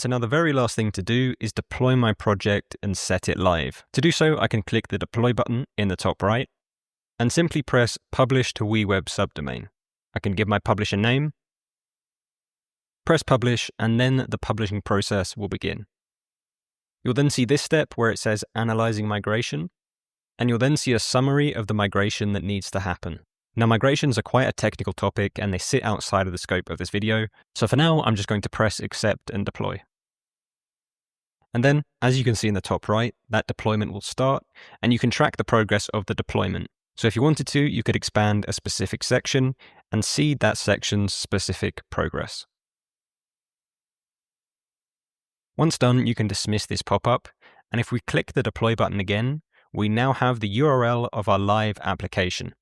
So now the very last thing to do is deploy my project and set it live. To do so, I can click the deploy button in the top right and simply press publish to WeWeb subdomain. I can give my publisher name, press publish, and then the publishing process will begin. You'll then see this step where it says analyzing migration, and you'll then see a summary of the migration that needs to happen. Now, migrations are quite a technical topic and they sit outside of the scope of this video, so for now I'm just going to press accept and deploy. And then, as you can see in the top right, that deployment will start, and you can track the progress of the deployment. So if you wanted to, you could expand a specific section and see that section's specific progress. Once done, you can dismiss this pop-up, and if we click the deploy button again, we now have the URL of our live application.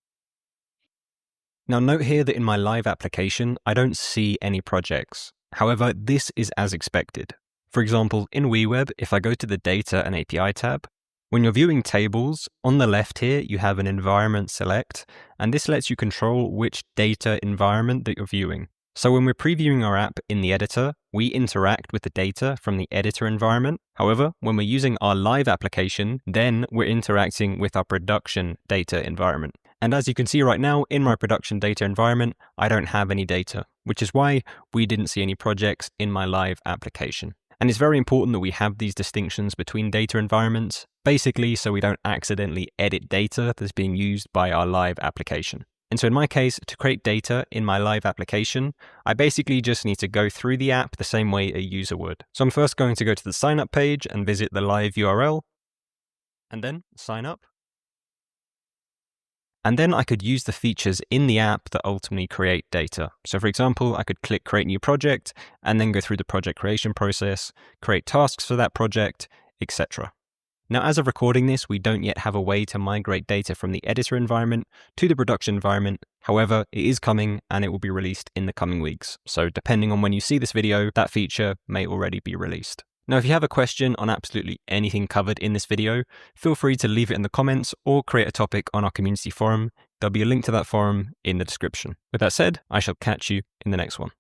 Now note here that in my live application, I don't see any projects. However, this is as expected. For example, in WeWeb, if I go to the Data and API tab, when you're viewing tables, on the left here, you have an environment select, and this lets you control which data environment that you're viewing. So when we're previewing our app in the editor, we interact with the data from the editor environment. However, when we're using our live application, then we're interacting with our production data environment. And as you can see right now, in my production data environment, I don't have any data, which is why we didn't see any projects in my live application. And it's very important that we have these distinctions between data environments, basically so we don't accidentally edit data that's being used by our live application. And so in my case, to create data in my live application, I basically just need to go through the app the same way a user would. So I'm first going to go to the sign up page and visit the live URL, and then sign up. And then I could use the features in the app that ultimately create data. So for example, I could click create new project and then go through the project creation process, create tasks for that project, etc. Now, as of recording this, we don't yet have a way to migrate data from the editor environment to the production environment. However, it is coming and it will be released in the coming weeks. So depending on when you see this video, that feature may already be released. Now, if you have a question on absolutely anything covered in this video, feel free to leave it in the comments or create a topic on our community forum. There'll be a link to that forum in the description. With that said, I shall catch you in the next one.